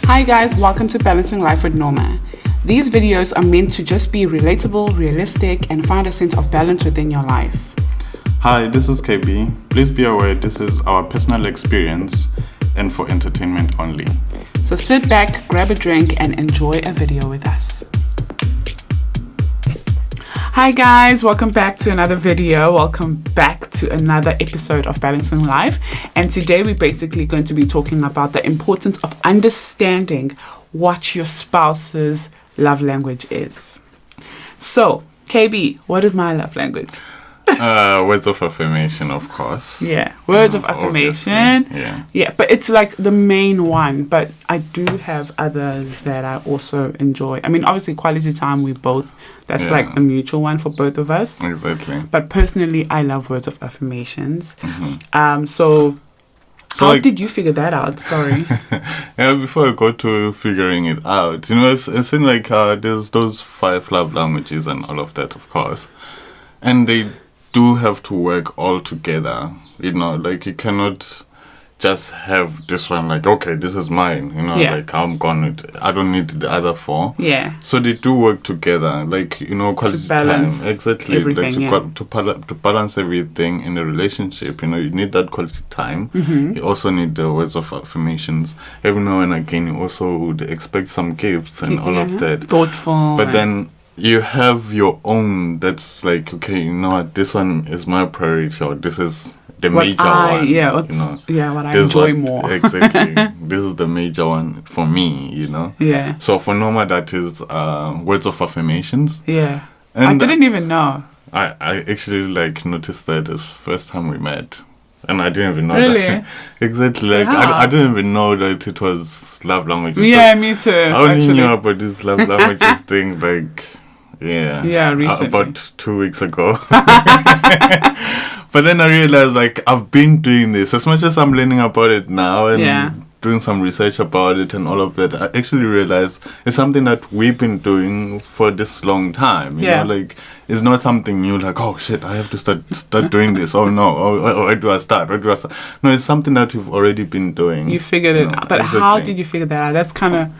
Hi guys, welcome to Balancing Life with Norma. These videos are meant to just be relatable, realistic, and find a sense of balance within your life. Hi, this is KB. Please be aware this is our personal experience and for entertainment only. So sit back, grab a drink, and enjoy a video with us. Hi guys, welcome back to another video. Welcome back to another episode of Balancing Life. And today we're basically going to be talking about the importance of understanding what your spouse's love language is. So, KB, what is my love language? Words of affirmation, of course. Yeah, words of affirmation. Yeah, but it's like the main one. But I do have others that I also enjoy. I mean, obviously, quality time, that's like the mutual one for both of us. Exactly. But personally, I love words of affirmations. Mm-hmm. So how did you figure that out? Sorry. Before I go to figuring it out, it's in like there's those 5 love languages and all of that, of course. And they do have to work all together, like you cannot just have this one like, okay, this is mine, like I don't need the other 4. Yeah. So they do work together, like, quality time. Exactly. Everything, to balance everything in a relationship, you need that quality time. Mm-hmm. You also need the words of affirmations. Every now and again, you also would expect some gifts and all of that. Thoughtful. But then you have your own that's like, okay, you know what, this one is my priority, or this is the major one. What I enjoy more. Exactly. This is the major one for me, Yeah. So for Norma, that is words of affirmations. Yeah. And I didn't even know. I actually noticed that the first time we met. And I didn't even know really? that. Exactly. I didn't even know that it was love languages. Yeah, me too. I only knew about this love languages thing recently. About 2 weeks ago. But then I realized I've been doing this. As much as I'm learning about it now and doing some research about it and all of that, I actually realized it's something that we've been doing for this long time. You know, it's not something new, like, oh shit, I have to start doing this. Oh no, where do I start? No, it's something that we've already been doing. You figured it out. But exactly. How did you figure that out? That's kind of,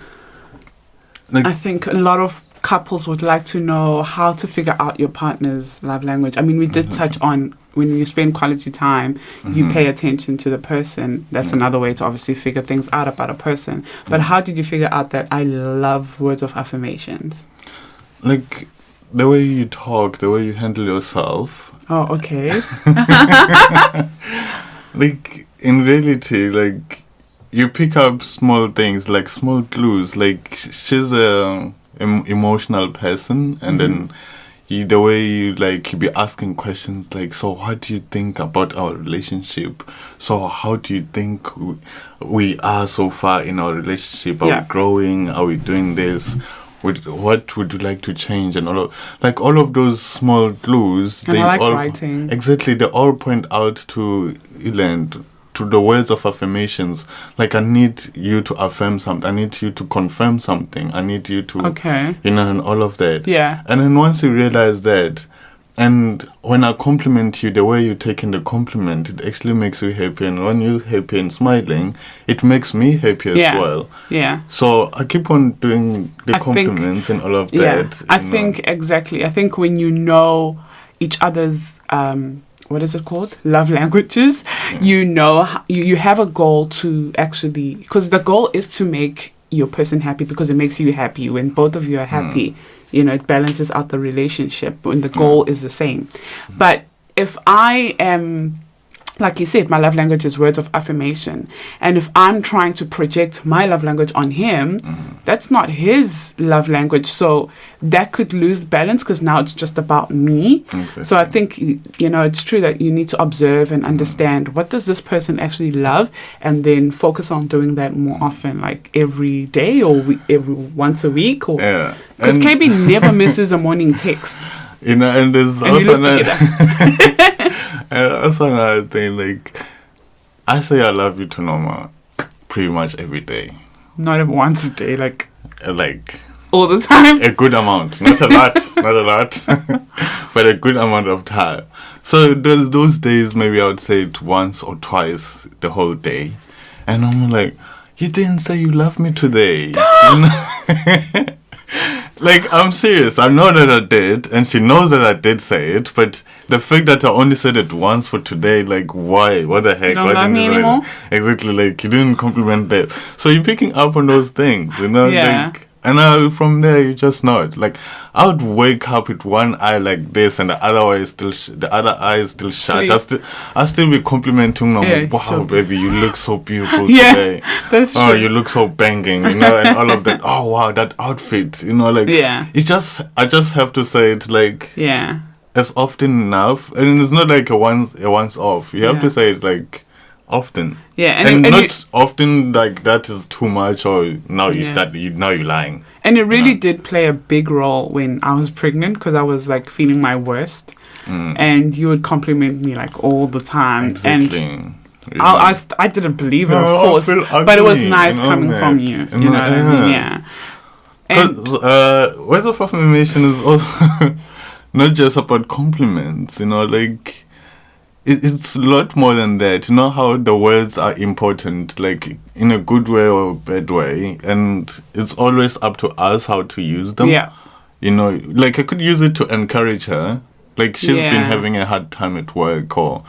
I think a lot of couples would like to know how to figure out your partner's love language. I mean, we did touch on when you spend quality time, you pay attention to the person. That's another way to obviously figure things out about a person. But how did you figure out that I love words of affirmations? Like the way you talk, the way you handle yourself. Oh, okay. Like in reality, you pick up small things, like small clues. Like she's a emotional person, and then the way you be asking questions like, so what do you think about our relationship? So how do you think we are so far in our relationship? Are we growing? Are we doing this? What would you like to change? And all of those small clues. And I like writing. Exactly, they all point out to to the words of affirmations. Like, I need you to affirm something. I need you to confirm something. I need you to, and all of that. Yeah. And then once you realize that, and when I compliment you, the way you take in the compliment, it actually makes you happy. And when you're happy and smiling, it makes me happy as well. Yeah. So I keep on doing the compliments and all of that. I think exactly. I think when you know each other's what is it called? Love languages. You have a goal to actually, because the goal is to make your person happy, because it makes you happy. When both of you are happy, it balances out the relationship when the goal is the same. But if I am, like you said, my love language is words of affirmation. And if I'm trying to project my love language on him, that's not his love language. So that could lose balance, because now it's just about me. Exactly. So I think, it's true that you need to observe and understand what does this person actually love, and then focus on doing that more often, like every day or every once a week. Because KB never misses a morning text. And there's also another thing, I say I love you to Norma pretty much every day. Not even once a day, all the time? A good amount. Not a lot, but a good amount of time. So there's those days, maybe I would say it once or twice the whole day. And I'm like, you didn't say you love me today. You know? Like, I'm serious. I know that I did, and she knows that I did say it, but the fact that I only said it once for today, like, why? What the heck? You don't Why love didn't me you say anymore? that? Exactly, like, you didn't compliment that. So you're picking up on those things, you know? Yeah. Like, and from there, you just know it. Like, I would wake up with one eye like this, and the other eye is still shut. I still be complimenting them. Yeah, Wow, so baby, you look so beautiful Yeah, today. that's Oh, true. you look so banging, you know, and all of that. Oh, wow, that outfit, you know, like, Yeah. I just have to say it like Yeah. as often enough, and it's not like a once off. You have Yeah. to say it like often. Yeah, and and not often like that is too much, or now Yeah. now you're lying. And it really Yeah. did play a big role when I was pregnant, because I was like feeling my worst, Mm. and you would compliment me like all the time, Exactly. and I didn't believe it, No, of I course, feel but it was ugly, nice you know, coming from that. you. You You know, know what I mean? yeah. Yeah. And Because words of affirmation is also not just about compliments, you know, like it's a lot more than that. You know how the words are important, like in a good way or a bad way, and it's always up to us how to use them. yeah, You know, like I could use it to encourage her. Like she's been Yeah. having a hard time at work or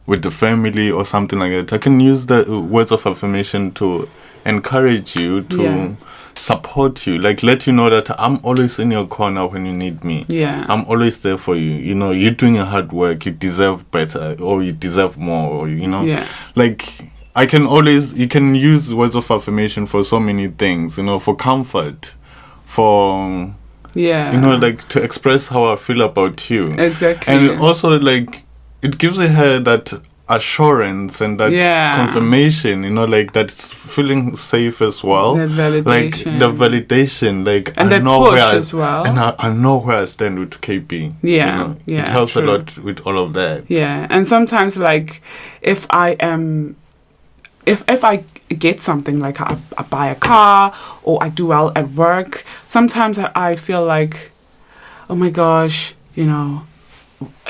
with the family or something like that. I can use the words of affirmation to encourage you, to Yeah. support you, like let you know that I'm always in your corner when you need me. yeah, I'm always there for you. You know, you're doing a hard work. You deserve better, or you deserve more, or you know, yeah, like you can use words of affirmation for so many things. You know, for comfort, for yeah. you know, like to express how I feel about you, Exactly. and also like it gives her that assurance and that Yeah. confirmation. You know, like that's feeling safe as well. That validation. Like the validation, like And I that know push where as well. and I know where I stand with KP. Yeah, you know? yeah, It helps true. a lot with all of that. Yeah, and sometimes like if I am, if I get something like I buy a car or I do well at work, sometimes I feel like, oh my gosh, you know,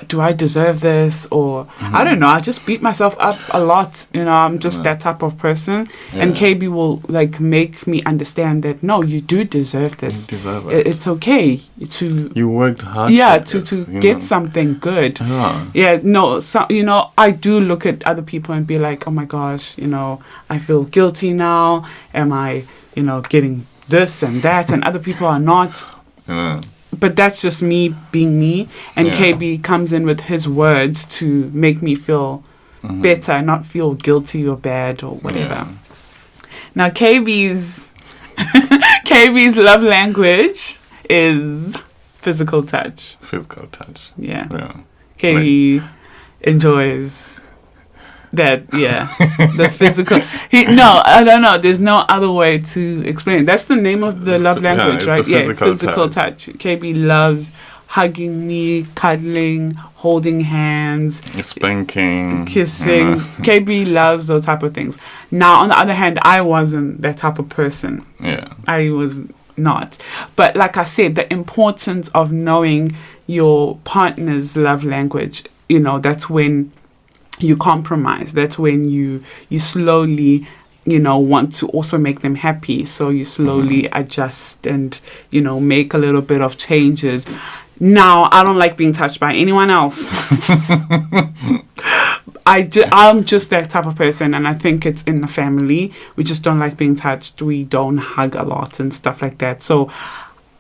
do I deserve this? Or I don't know, I just beat myself up a lot. You know, I'm just that type of person. And Yeah. KB will like make me understand that no, you do deserve this. You deserve it. It's okay to You worked hard. yeah for to this, you get know? something good. Yeah. Yeah, no, so, you know, I do look at other people and be like, oh my gosh, you know, I feel guilty now. Am I, you know, getting this and that? And other people are not. Yeah. But that's just me being me. And Yeah. KB comes in with his words to make me feel better, not feel guilty or bad or whatever. Yeah. Now, KB's love language is physical touch. Physical touch. Yeah. Yeah. KB enjoys that, yeah, the physical. No, I don't know. There's no other way to explain it. That's the name of the love Yeah, language, it's right? a Yeah, it's physical physical touch. KB loves hugging me, cuddling, holding hands, Spanking. kissing. You know? KB loves those type of things. Now, on the other hand, I wasn't that type of person. Yeah. I was not. But like I said, the importance of knowing your partner's love language, you know, that's when you compromise. That's when you slowly, you know, want to also make them happy. So you slowly adjust and, you know, make a little bit of changes. Now, I don't like being touched by anyone else. I'm just that type of person, and I think it's in the family. We just don't like being touched. We don't hug a lot and stuff like that. So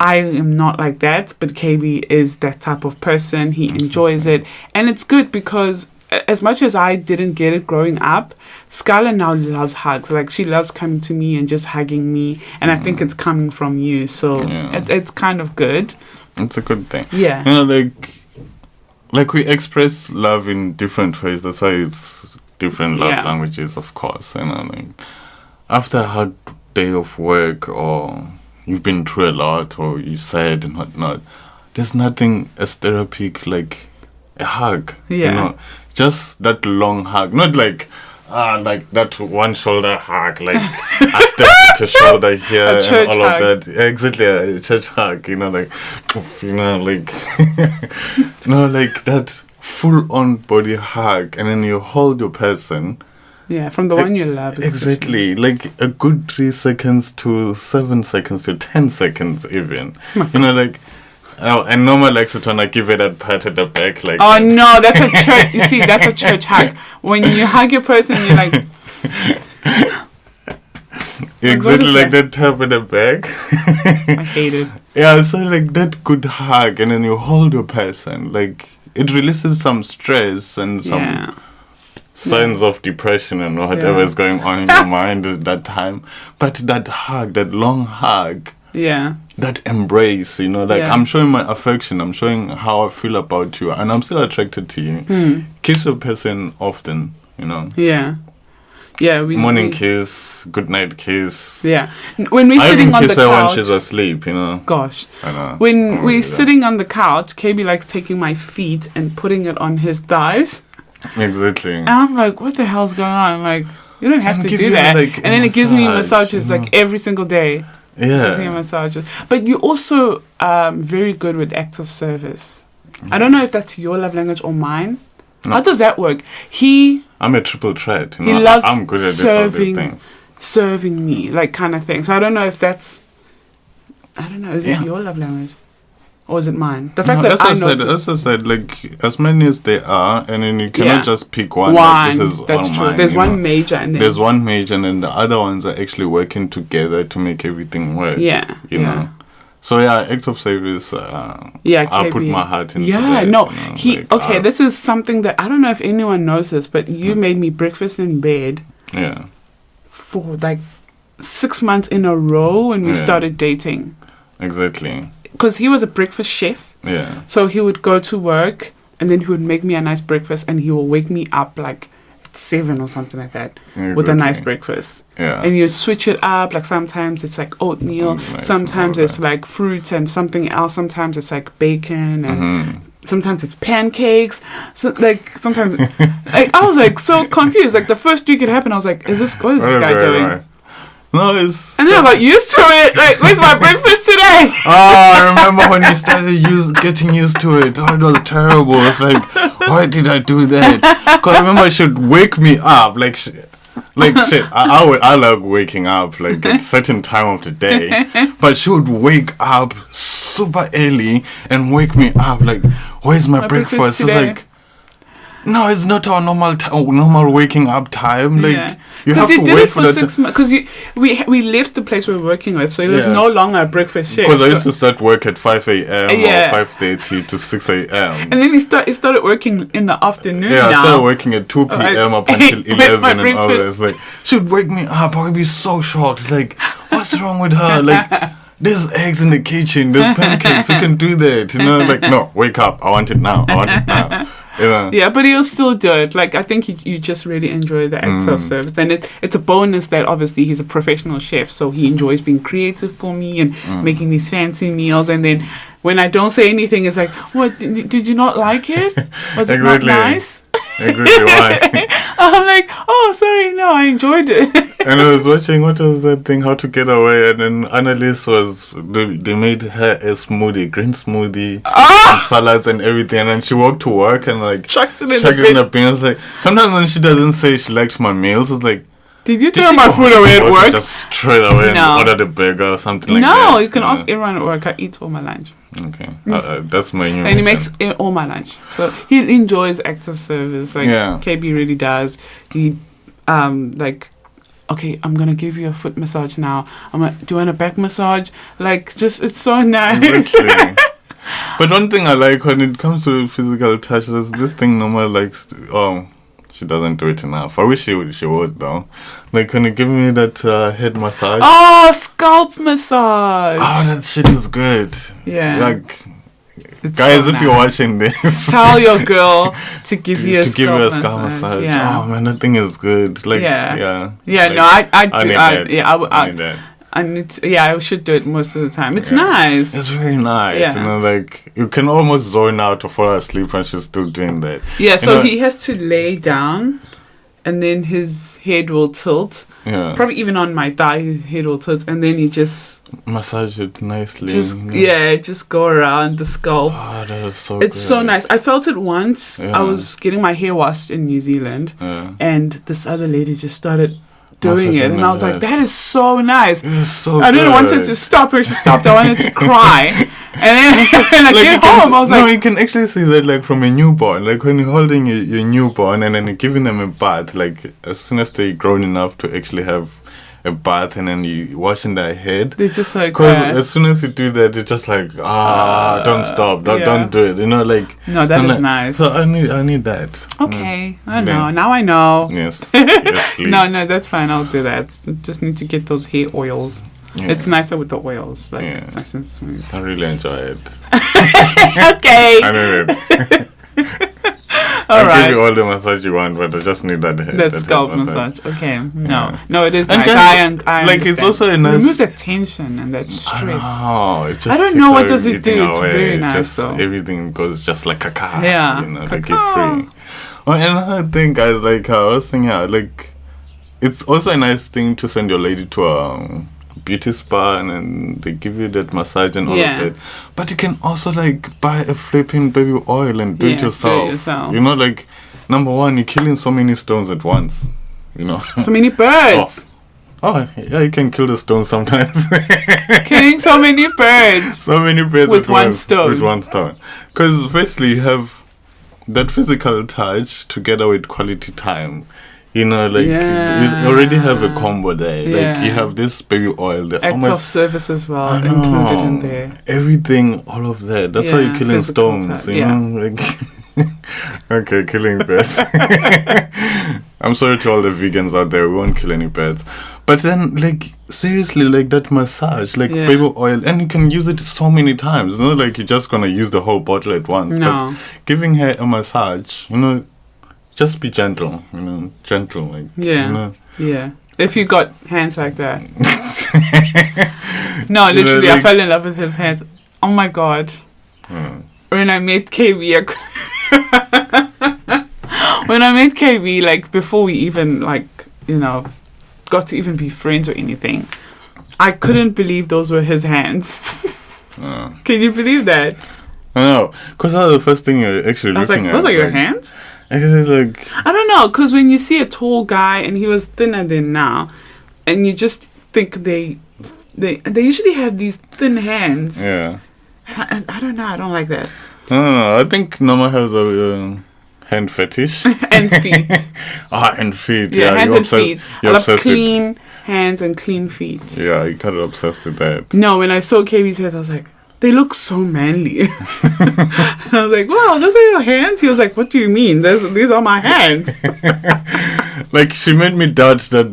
I am not like that, but KB is that type of person. He enjoys it, and it's good because as much as I didn't get it growing up, Skylar now loves hugs. Like, she loves coming to me and just hugging me, and I think it's coming from you. So Yeah. it's kind of good. It's a good thing. Yeah. You know, like we express love in different ways. That's why it's different love Yeah. languages, of course. You know, like after a hard day of work, or you've been through a lot, or you sad and whatnot, there's nothing as therapeutic like a hug. Yeah. You know, just that long hug, not like that one shoulder hug, like I step with a shoulder here A and church all hug. of that. Yeah, exactly, a church hug, you know, like, poof, you know, like, no, like that full-on body hug, and then you hold your person, Yeah, from the one you love. Exactly. Like a good 3 seconds to 7 seconds to 10 seconds even. You know, like, and Norma likes it when I give it a pat at the back. Like, oh, no, that's a church. You see, that's a church hug. When you hug your person, you're like... Exactly, like that tap in the back. I hate it. Yeah, so like that good hug, and then you hold your person. Like, it releases some stress and some signs of depression and whatever is going on in your mind at that time. But that hug, that long hug, that embrace, you know, like I'm showing my affection, I'm showing how I feel about you, and I'm still attracted to you. Kiss a person often, you know. Yeah, morning kiss, good night kiss. Yeah, when we're sitting on the couch. I even kiss her when she's asleep, you know. Gosh, I know. When we're sitting on the couch, KB likes taking my feet and putting it on his thighs. Exactly. And I'm like, what the hell's going on? I'm like, you don't have to do that. Like, and then it gives me massages like every single day. Yeah, it gives me massages. But you're also very good with acts of service. I don't know if that's your love language or mine. No. How does that work? I'm a triple threat. You know? He loves I'm good at serving me, like kind of thing. So I don't know if that's... I don't know. Is it your love language? Or is it mine? The fact that I know... As I said, like, as many as they are, and then you cannot just pick one. Like, this is that's true. Mine, there's one major and then... There's one major and then the other ones are actually working together to make everything work. Yeah. You know? So acts of service. I put my heart into that. No, you know, this is something that I don't know if anyone knows this, but you made me breakfast in bed. Yeah. For like 6 months in a row when we started dating. Exactly. Because he was a breakfast chef. Yeah. So he would go to work and then he would make me a nice breakfast and he will wake me up like 7 or something like that with a nice breakfast. Yeah. And you switch it up, like sometimes it's like oatmeal, sometimes it's like fruits and something else, sometimes it's like bacon and sometimes it's pancakes. So like sometimes like I was like so confused. Like the first week it happened, I was like, what is this guy doing? Right. No, it's... And then I got used to it. Like, where's my breakfast today? I remember when you started getting used to it. Oh, it was terrible. It's like, why did I do that? Because I remember she would wake me up. Like shit. I like waking up like at a certain time of the day. But she would wake up super early and wake me up. Like, where's my breakfast? It's like... No, it's not our normal waking up time. Like you have to wait for 6 months. Because we left the place we were working with, so it was no longer a breakfast shift. Because I used to start work at 5 a.m. or 5:30 to 6 a.m. And then he started working in the afternoon. Yeah, I started working at 2 p.m. up until 11 and all that. Like, she would wake me up. I would be so shocked. Like, what's wrong with her? Like, there's eggs in the kitchen. There's pancakes. You can do that. You know, like, no, wake up. I want it now. Yeah, but he'll still do it. Like, I think you just really enjoy the acts of service, and it's a bonus that obviously he's a professional chef, so he enjoys being creative for me and making these fancy meals. And then when I don't say anything, it's like, what, did you not like it? Was it not nice? Exactly. Why? I'm like, oh, sorry, no, I enjoyed it. And I was watching, what was that thing, How to Get Away, and then Annalise they made her a smoothie, green smoothie, and salads and everything, and then she walked to work and like chucked it in the bin. It's like, sometimes when she doesn't say she liked my meals, it's like, did you throw my food away at work? Just straight away and order the burger or something like that. No, you can ask everyone at work. I eat all my lunch. Okay, that's my new. And he makes all my lunch, so he enjoys acts of service. Like KB really does. He like, okay, I'm gonna give you a foot massage now. Do you want a back massage? Like, just it's so nice. But one thing I like when it comes to physical touch is this thing Norma likes. She doesn't do it enough. I wish she would though. Like, can you give me that head massage? Oh, scalp massage. Oh, that shit is good. Yeah. Like, it's guys, so if you're watching this, tell your girl to give you a scalp massage. Yeah. Oh man, that thing is good. Like, yeah. Like, no, I need that. I should do it most of the time. It's nice. It's very nice. Yeah. You know, like, you can almost zone out or fall asleep when she's still doing that. Yeah, so he has to lay down and then his head will tilt. Yeah. Probably even on my thigh, his head will tilt, and then he just massage it nicely. Just go around the scalp. Oh, that is so It's good. so nice. I felt it once. Yeah. I was getting my hair washed in New Zealand, and this other lady just started doing it, and I was like, that is so nice. It's so I didn't want her to stop her. She stopped. I wanted to cry. And then when I get home, I was like... No, you can actually see that like from a newborn. Like when you're holding your newborn and then you're giving them a bath, like as soon as they're grown enough to actually have a bath and then you washing their head. They're just like... Because as soon as you do that, you're just like, don't stop. Don't do it. You know, like... No, that is nice. So I need that. Okay. I know. Now I know. Yes. Yes, please. No, that's fine. I'll do that. Just need to get those hair oils. Yeah. It's nicer with the oils. Like, it's nice and smooth. I really enjoy it. Okay. I know it. I'll give you all the massage you want, but I just need that scalp massage. Okay. No, it is nice. I like it's also a nice... It removes that tension and that stress. I don't know what does it do. It's very nice though. Everything goes just like caca. Yeah. You know, like you're free. Oh, and another thing, guys, like I was thinking, like it's also a nice thing to send your lady to a beauty spa and then they give you that massage and all of that. But you can also like buy a flipping baby oil and do it yourself. You know, like number one, you're killing so many stones at once. You know, so many birds. Oh yeah, you can kill the stones sometimes. Killing so many birds. So many birds with one stone. With one stone. Because firstly, you have that physical touch together with quality time. You know, like you already have a combo there. Like you have this baby oil there. Acts of service as well included in there. Everything, all of that. That's why you're killing stones. You know, like okay, killing birds. I'm sorry to all the vegans out there. We won't kill any birds. But then, like seriously, like that massage, like baby oil, and you can use it so many times. It's not like you're just gonna use the whole bottle at once. No. But giving her a massage, you know. Just be gentle, you know, gentle, like, you know. Yeah. If you got hands like that. No, literally, I fell in love with his hands. Oh my God. When I met KB, like, before we even, like, you know, got to even be friends or anything, I couldn't believe those were his hands. Can you believe that? I know, because that was the first thing you're actually looking at. Those are your hands? Like, I don't know, because when you see a tall guy and he was thinner than now, and you just think they usually have these thin hands. Yeah. I don't know. I don't like that. No. I think Noma has a hand fetish. And feet. And feet. Yeah, hands and feet. I love clean hands and clean feet. Yeah, you kind of obsessed with that. No, when I saw KB's hands, I was like, they look so manly. And I was like, wow, those are your hands? He was like, what do you mean? These are my hands. Like, she made me doubt that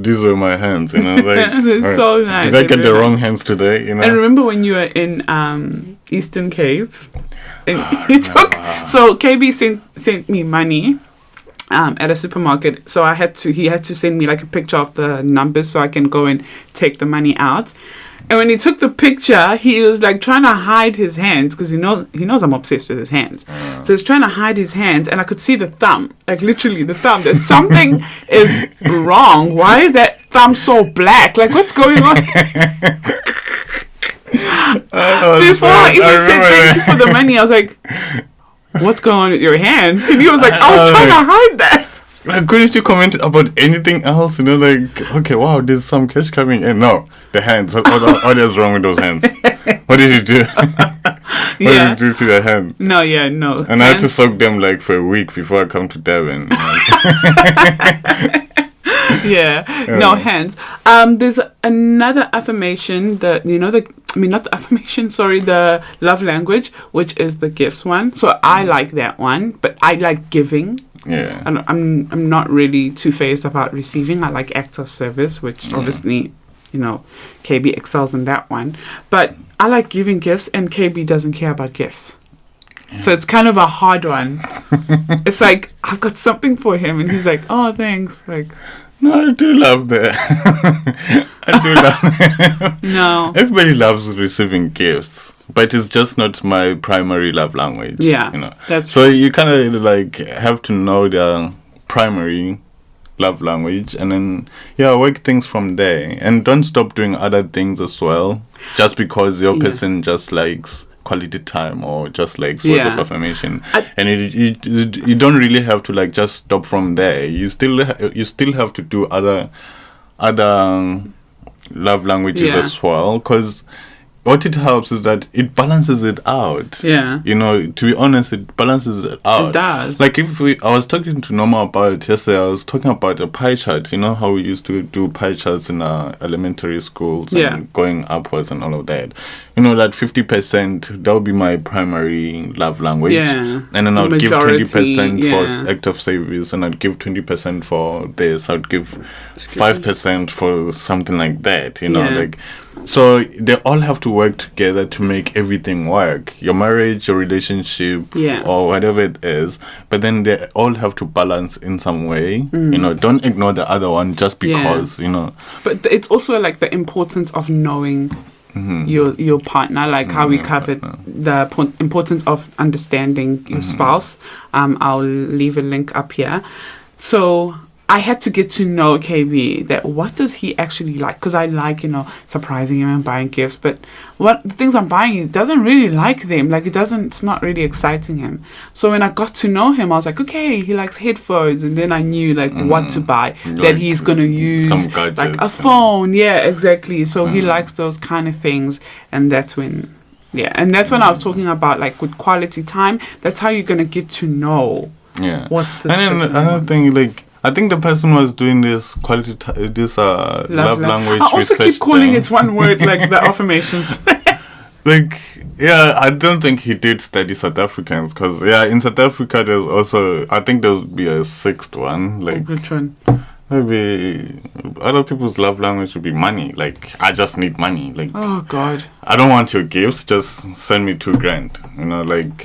these were my hands. You know, like, it's so nice. Did I get the wrong hands today? You know? And remember when you were in Eastern Cape? And he took... So KB sent me money at a supermarket. So he had to send me like a picture of the numbers so I can go and take the money out. And when he took the picture, he was like trying to hide his hands because he knows I'm obsessed with his hands. So he's trying to hide his hands, and I could see the thumb, like literally the thumb. That something is wrong. Why is that thumb so black? Like, what's going on? Before I even said thank you for the money, I was like, what's going on with your hands? And he was like, I was trying to hide that. Like, couldn't you comment about anything else? You know, like, okay, wow, there's some cash coming in. No, the hands. What is wrong with those hands? What did you do? What did you do to your hands? No. And I had to soak them like for a week before I come to Devon. No hands. There's another affirmation that not the affirmation, sorry, the love language, which is the gifts one. So I like that one, but I like giving. Yeah. And I'm not really too phased about receiving. I like acts of service, which obviously, KB excels in that one. But I like giving gifts, and KB doesn't care about gifts. Yeah. So it's kind of a hard one. It's like, I've got something for him, and he's like, oh, thanks. Like, no, I do love that. I do love that. No. Everybody loves receiving gifts. But it's just not my primary love language. Yeah, that's so you kind of like have to know their primary love language, and then work things from there, and don't stop doing other things as well just because your person just likes quality time or just likes words of affirmation. And you don't really have to like just stop from there. You still have to do other love languages as well, because what it helps is that it balances it out. Yeah. You know, to be honest, it balances it out. It does. Like I was talking to Noma about it yesterday. I was talking about a pie chart. You know how we used to do pie charts in elementary schools and going upwards and all of that. You know, that 50%, that would be my primary love language. Yeah. And then I would give 20% for act of service, and I'd give 20% for this. I'd give 5% for something like that. You know, like... So they all have to work together to make everything work. Your marriage, your relationship, or whatever it is. But then they all have to balance in some way. You know, don't ignore the other one just because, you know. But it's also like the importance of knowing your partner, like how we covered the importance of understanding your spouse. I'll leave a link up here. So... I had to get to know KB, that what does he actually like? Because I like, you know, surprising him and buying gifts. But the things I'm buying, he doesn't really like them. Like, it's not really exciting him. So when I got to know him, I was like, okay, he likes headphones. And then I knew, like, what to buy. Like, that he's going to use, like, a phone. Yeah, exactly. So he likes those kind of things. And that's when, and that's when I was talking about, like, with quality time, that's how you're going to get to know what this and then another thing, like, I think the person was doing this quality, love language. I also keep calling it one word, like the affirmations. Like, I don't think he did study South Africans, because in South Africa there's also, I think there would be a sixth one. Like, which one? Maybe other people's love language would be money. Like, I just need money. Like, oh God, I don't want your gifts. Just send me $2,000. You know, like.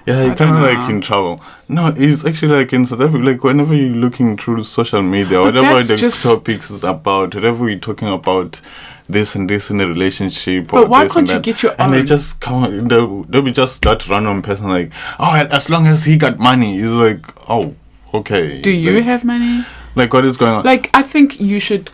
Yeah, you're kind of like in trouble. No, it's actually like in South Africa, like whenever you're looking through social media, whatever the topics is about, whatever you're talking about this and this in a relationship. But why can't you get your own? And they just come, they'll be just that random person like, oh, as long as he got money. It's like, oh, okay. Do you have money? Like, what is going on? Like, I think you should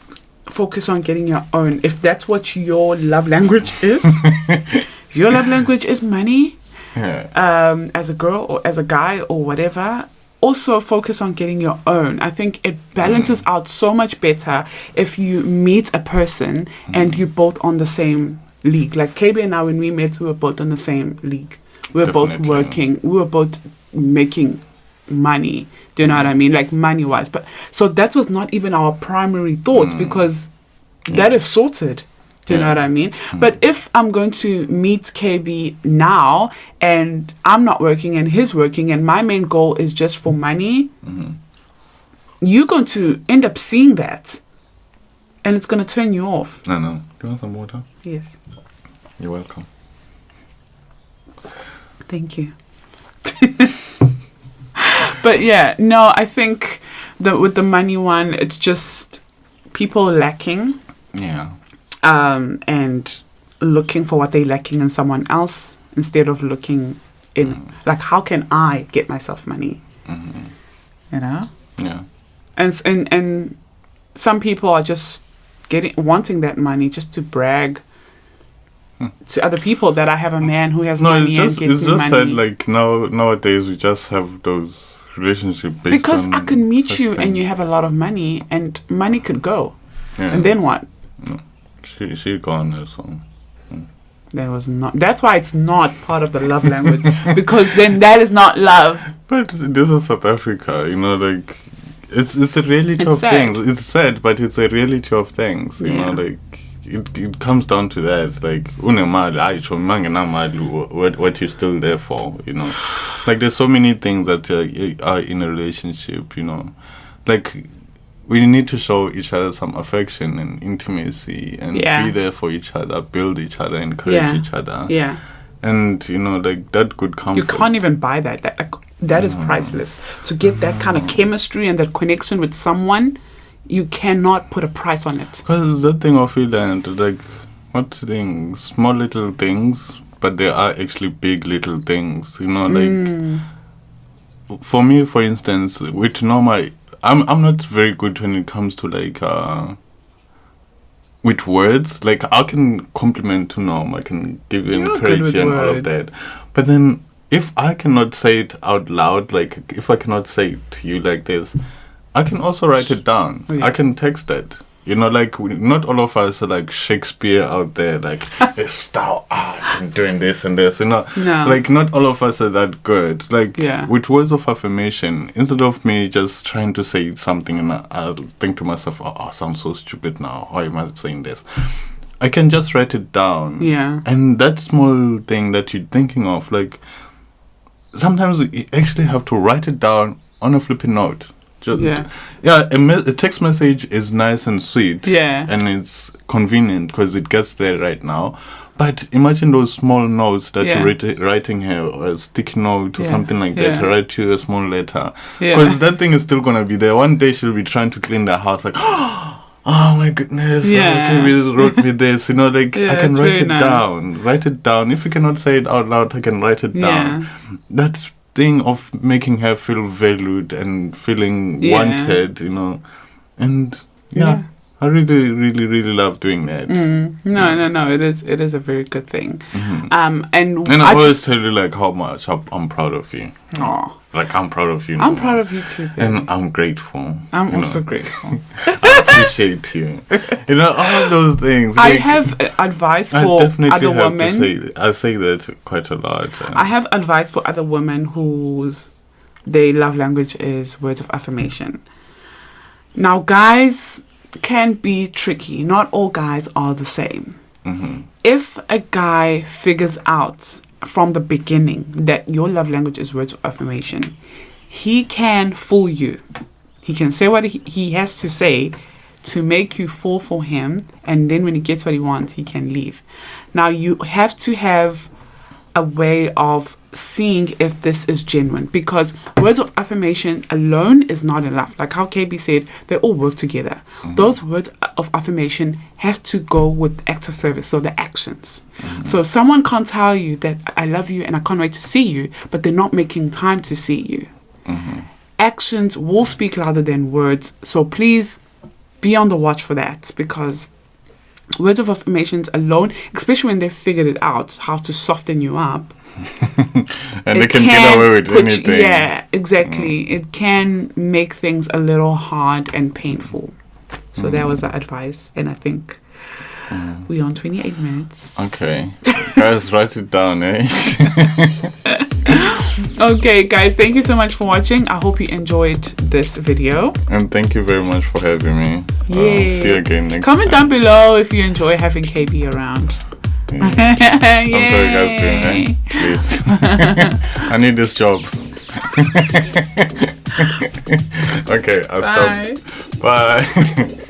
focus on getting your own. If that's what your love language is, if your love language is money, as a girl or as a guy or whatever, also focus on getting your own. I think it balances out so much better if you meet a person and you're both on the same league. Like KB and I, when we met, we were both on the same league. We were both working. We were both making money. Do you know what I mean? Like money-wise. But so that was not even our primary thoughts because that is sorted. Do you know what I mean? But if I'm going to meet KB now and I'm not working and he's working and my main goal is just for money, you're going to end up seeing that. And it's going to turn you off. No. Do you want some water? Yes. You're welcome. Thank you. But I think that with the money one, it's just people lacking. Yeah. And looking for what they're lacking in someone else instead of looking in, like, how can I get myself money? You know? Yeah. And some people are just wanting that money just to brag to other people that I have a man who has money and gets me money. It's just that, like, nowadays we just have those relationships based because on I could meet you things. and you have a lot of money and money could go. Yeah. And then what? No. She gone as well. That's why it's not part of the love language. Because then that is not love. But this is South Africa, you know, like it's a reality of things. It's sad, but it's a reality of things. You know, like it comes down to that. Like what you're still there for, you know. Like there's so many things that are in a relationship, you know. Like we need to show each other some affection and intimacy and be there for each other, build each other, encourage each other. Yeah. And, you know, like that good comfort. You can't even buy that. That is priceless. To get that kind of chemistry and that connection with someone, you cannot put a price on it. Because that thing of it, and like, what things? Small little things, but they are actually big little things. You know, like, for me, for instance, with Norma, I'm not very good when it comes to like with words. Like I can compliment to Norm, I can give you You're good with encouragement and all of words. that. But then if I cannot say it out loud, like if I cannot say it to you like this, I can also write it down. Oh, yeah. I can text it. You know, like not all of us are like Shakespeare out there, like if thou art and doing this and this. You know, No. like not all of us are that good. Like Yeah. with words of affirmation, instead of me just trying to say something and I'll think to myself, oh, I sound so stupid now. Why am I saying this? I can just write it down. Yeah. And that small thing that you're thinking of, like sometimes you actually have to write it down on a flipping note. Just, a text message is nice and sweet, and it's convenient because it gets there right now. But imagine those small notes that you're writing here, or a sticky note or something like that. To write you a small letter, because that thing is still gonna be there. One day she'll be trying to clean the house, like, oh my goodness, okay, we wrote me this. You know, like I can write it down. Write it down. If you cannot say it out loud, I can write it down. That thing of making her feel valued and feeling wanted, you know, and I really, really, really love doing that. No, it is a very good thing. And I always tell you like how much I'm proud of you. Aw. Like I'm proud of you. I'm proud of you too, baby. And I'm grateful. I'm also grateful. I appreciate you. You know, all those things. I like, have advice for other women. I say that quite a lot. I have advice for other women whose their love language is words of affirmation. Now, guys can be tricky. Not all guys are the same. If a guy figures out from the beginning that your love language is words of affirmation, he can fool you. He can say what he has to say to make you fall for him, and then when he gets what he wants, he can leave. Now, you have to have a way of seeing if this is genuine, because words of affirmation alone is not enough. Like how KB said, they all work together. Those words of affirmation have to go with acts of service, so the actions. So someone can't tell you that I love you and I can't wait to see you, but they're not making time to see you. Actions will speak louder than words, so please be on the watch for that, because words of affirmations alone, especially when they've figured it out how to soften you up, and they can get away with anything. Yeah, exactly. It can make things a little hard and painful. So that was the advice, and I think we're on 28 minutes. Okay, guys, write it down, eh? Okay, guys, thank you so much for watching. I hope you enjoyed this video. And thank you very much for having me. See you again next Comment down below if you enjoy having KB around. How are you guys doing, eh? Please. I need this job. Okay, I'll stop. Bye.